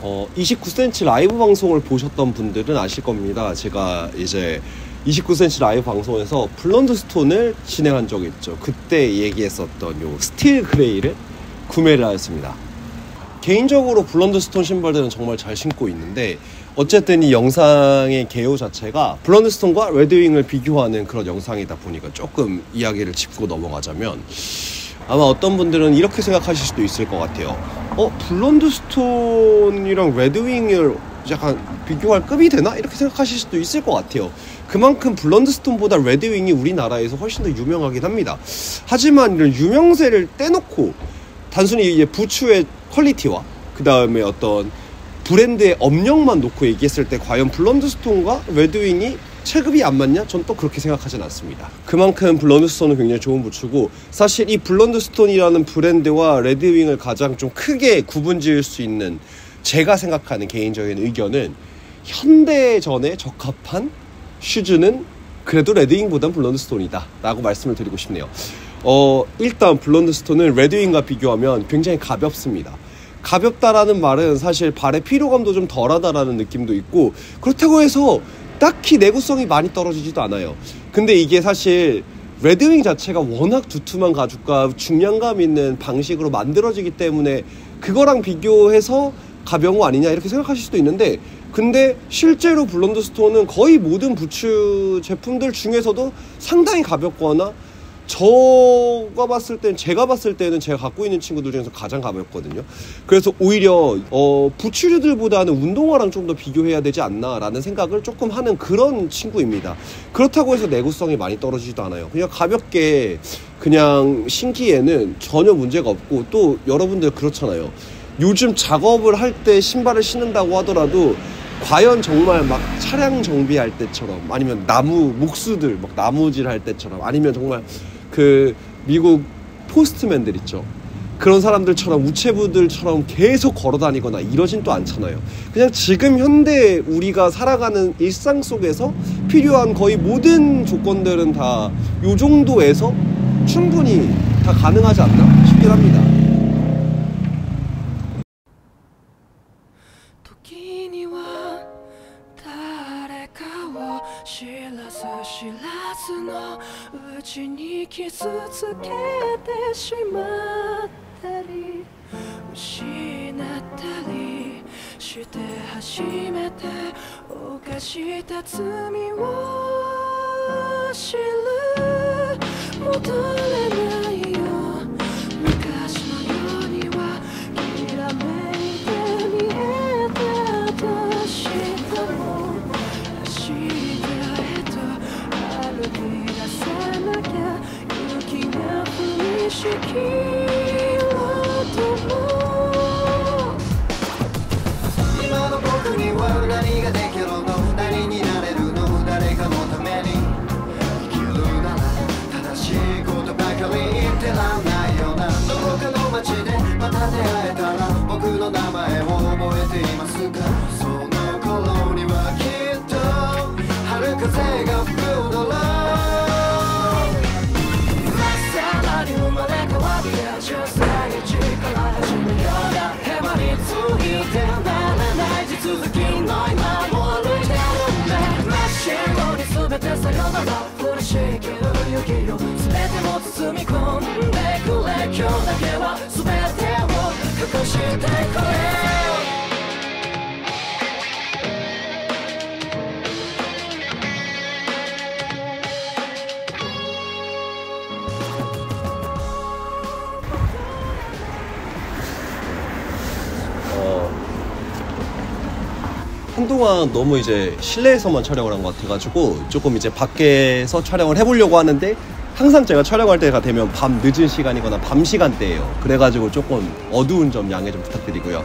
29cm 라이브 방송을 보셨던 분들은 아실 겁니다. 제가 이제 29cm 라이브 방송에서 블론드 스톤을 진행한 적이 있죠. 그때 얘기했었던 요 스틸 그레이를 구매를 하였습니다. 개인적으로 블론드 스톤 신발들은 정말 잘 신고 있는데, 어쨌든 이 영상의 개요 자체가 블론드 스톤과 레드윙을 비교하는 그런 영상이다 보니까 조금 이야기를 짚고 넘어가자면, 아마 어떤 분들은 이렇게 생각하실 수도 있을 것 같아요. 블론드 스톤이랑 레드윙을 약간 비교할 급이 되나? 이렇게 생각하실 수도 있을 것 같아요. 그만큼 블론드 스톤보다 레드윙이 우리나라에서 훨씬 더 유명하긴 합니다. 하지만 이런 유명세를 떼놓고 단순히 이제 부츠의 퀄리티와 그 다음에 어떤 브랜드의 업력만 놓고 얘기했을 때 과연 블론드 스톤과 레드윙이 체급이 안 맞냐? 전 또 그렇게 생각하진 않습니다. 그만큼 블론드 스톤은 굉장히 좋은 부츠고, 사실 이 블론드 스톤이라는 브랜드와 레드윙을 가장 좀 크게 구분지을 수 있는 제가 생각하는 개인적인 의견은, 현대전에 적합한 슈즈는 그래도 레드윙보단 블론드 스톤이다 라고 말씀을 드리고 싶네요. 일단 블론드 스톤은 레드윙과 비교하면 굉장히 가볍습니다. 가볍다라는 말은 사실 발의 피로감도 좀 덜하다라는 느낌도 있고, 그렇다고 해서 딱히 내구성이 많이 떨어지지도 않아요. 근데 이게 사실 레드윙 자체가 워낙 두툼한 가죽과 중량감 있는 방식으로 만들어지기 때문에 그거랑 비교해서 가벼운 거 아니냐 이렇게 생각하실 수도 있는데, 근데 실제로 블론드 스톤은 거의 모든 부츠 제품들 중에서도 상당히 가볍거나, 제가 봤을 때는 제가 갖고 있는 친구들 중에서 가장 가볍거든요. 그래서 오히려 부츠류들보다는 운동화랑 좀 더 비교해야 되지 않나 라는 생각을 조금 하는 그런 친구입니다. 그렇다고 해서 내구성이 많이 떨어지지도 않아요. 그냥 가볍게 그냥 신기에는 전혀 문제가 없고, 또 여러분들 그렇잖아요. 요즘 작업을 할 때 신발을 신는다고 하더라도 과연 정말 막 차량 정비할 때처럼, 아니면 목수들 막 나무질 할 때처럼, 아니면 정말 그 미국 포스트맨들 있죠, 그런 사람들처럼 우체부들처럼 계속 걸어 다니거나 이러진 또 않잖아요. 그냥 지금 현대 우리가 살아가는 일상 속에서 필요한 거의 모든 조건들은 다 요 정도에서 충분히 다 가능하지 않나 싶긴 합니다. 한동안 너무 이제 실내에서만 촬영을 한 것 같아가지고 조금 이제 밖에서 촬영을 해보려고 하는데, 항상 제가 촬영할 때가 되면 밤 늦은 시간이거나 밤 시간대예요. 그래가지고 조금 어두운 점 양해 좀 부탁드리고요.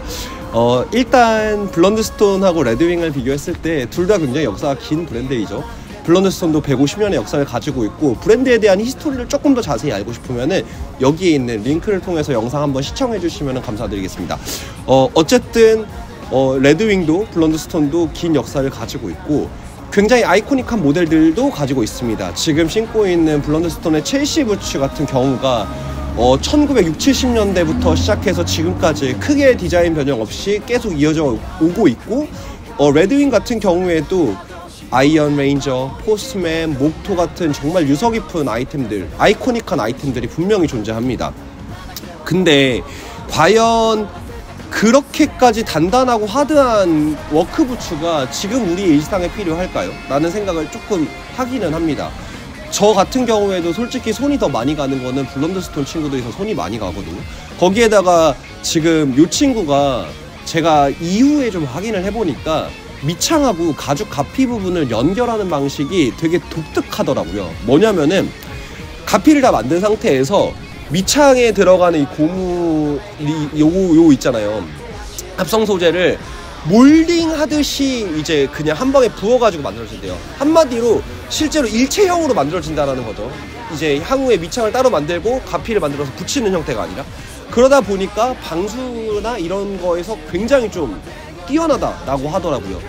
일단 블론드 스톤하고 레드윙을 비교했을 때 둘 다 굉장히 역사가 긴 브랜드이죠. 블론드 스톤도 150년의 역사를 가지고 있고, 브랜드에 대한 히스토리를 조금 더 자세히 알고 싶으면은 여기에 있는 링크를 통해서 영상 한번 시청해 주시면 감사드리겠습니다. 어쨌든 레드윙도 블론드 스톤도 긴 역사를 가지고 있고, 굉장히 아이코닉한 모델들도 가지고 있습니다. 지금 신고 있는 블론드 스톤의 첼시 부츠 같은 경우가 1960, 70년대부터 시작해서 지금까지 크게 디자인 변형 없이 계속 이어져 오고 있고, 레드윙 같은 경우에도 아이언 레인저, 포스트맨, 목토 같은 정말 유서 깊은 아이템들, 아이코닉한 아이템들이 분명히 존재합니다. 근데 과연 그렇게까지 단단하고 하드한 워크부츠가 지금 우리 일상에 필요할까요? 라는 생각을 조금 하기는 합니다. 저 같은 경우에도 솔직히 손이 더 많이 가는 거는 블론드스톤 친구들이 더 손이 많이 가거든요. 거기에다가 지금 이 친구가 제가 이후에 좀 확인을 해보니까 밑창하고 가죽 가피 부분을 연결하는 방식이 되게 독특하더라고요. 뭐냐면은 가피를 다 만든 상태에서 밑창에 들어가는 이 고무 요 있잖아요. 합성 소재를 몰딩 하듯이 이제 그냥 한 방에 부어가지고 만들어진대요. 한마디로 실제로 일체형으로 만들어진다는 거죠. 이제 향후에 밑창을 따로 만들고 가피를 만들어서 붙이는 형태가 아니라. 그러다 보니까 방수나 이런 거에서 굉장히 좀 뛰어나다라고 하더라고요.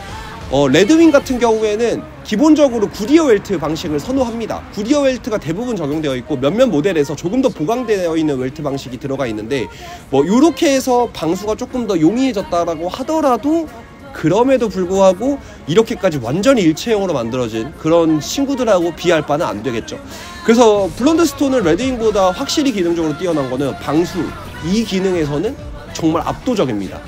레드윙 같은 경우에는 기본적으로 구디어 웰트 방식을 선호합니다. 구디어 웰트가 대부분 적용되어 있고 몇몇 모델에서 조금 더 보강되어 있는 웰트 방식이 들어가 있는데, 뭐 요렇게 해서 방수가 조금 더 용이해졌다라고 하더라도 그럼에도 불구하고 이렇게까지 완전히 일체형으로 만들어진 그런 친구들하고 비할 바는 안 되겠죠. 그래서 블론드스톤은 레드윙보다 확실히 기능적으로 뛰어난 거는 방수, 이 기능에서는 정말 압도적입니다.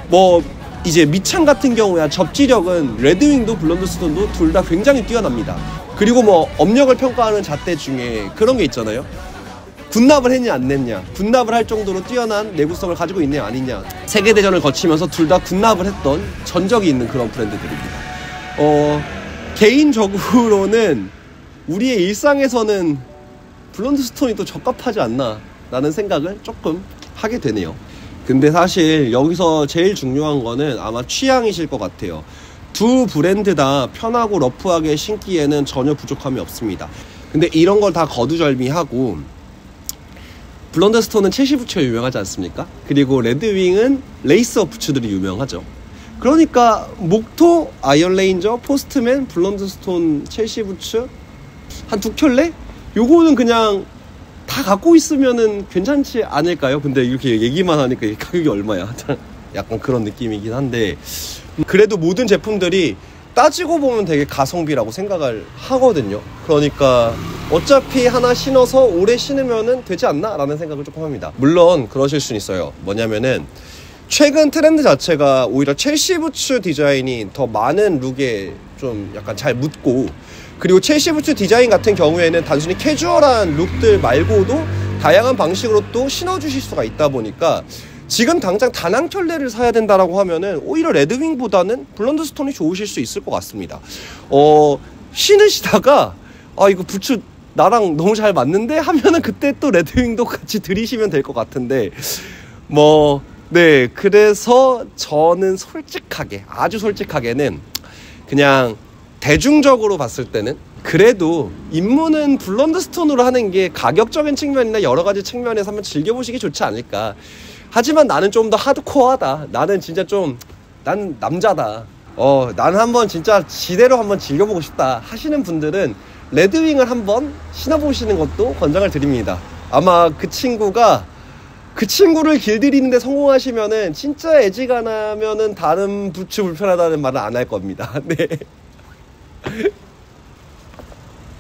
뭐 이제 밑창 같은 경우야 접지력은 레드윙도 블론드스톤도 둘 다 굉장히 뛰어납니다. 그리고 뭐 업력을 평가하는 잣대 중에 그런 게 있잖아요. 군납을 했냐 안 했냐, 군납을 할 정도로 뛰어난 내구성을 가지고 있냐 아니냐. 세계대전을 거치면서 둘 다 군납을 했던 전적이 있는 그런 브랜드들입니다. 개인적으로는 우리의 일상에서는 블론드스톤이 또 적합하지 않나 라는 생각을 조금 하게 되네요. 근데 사실 여기서 제일 중요한 거는 아마 취향이실 것 같아요. 두 브랜드 다 편하고 러프하게 신기에는 전혀 부족함이 없습니다. 근데 이런 걸 다 거두절미하고 블론드스톤은 첼시 부츠가 유명하지 않습니까? 그리고 레드윙은 레이스업 부츠들이 유명하죠. 그러니까 목토, 아이언 레인저, 포스트맨, 블론드스톤, 첼시 부츠 한 두 켤레? 요거는 그냥 다 갖고 있으면은 괜찮지 않을까요? 근데 이렇게 얘기만 하니까 이 가격이 얼마야? 약간 그런 느낌이긴 한데, 그래도 모든 제품들이 따지고 보면 되게 가성비라고 생각을 하거든요. 그러니까 어차피 하나 신어서 오래 신으면은 되지 않나? 라는 생각을 조금 합니다. 물론 그러실 수는 있어요. 뭐냐면은 최근 트렌드 자체가 오히려 첼시 부츠 디자인이 더 많은 룩에 좀 약간 잘 묻고, 그리고 첼시 부츠 디자인 같은 경우에는 단순히 캐주얼한 룩들 말고도 다양한 방식으로 또 신어주실 수가 있다 보니까 지금 당장 단 한 켤레를 사야 된다라고 하면은 오히려 레드윙보다는 블론드스톤이 좋으실 수 있을 것 같습니다. 신으시다가 이거 부츠 나랑 너무 잘 맞는데 하면은 그때 또 레드윙도 같이 들이시면 될 것 같은데, 네, 그래서 저는 솔직하게, 아주 솔직하게는 그냥 대중적으로 봤을 때는 그래도 입문은 블론드스톤으로 하는 게 가격적인 측면이나 여러 가지 측면에서 한번 즐겨보시기 좋지 않을까. 하지만 나는 좀 더 하드코어하다, 나는 진짜 난 남자다, 나는 한번 진짜 지대로 한번 즐겨보고 싶다 하시는 분들은 레드윙을 한번 신어보시는 것도 권장을 드립니다. 아마 그 친구를 길들이는데 성공하시면은 진짜 애지간하면은 다른 부츠 불편하다는 말은 안 할 겁니다. 네.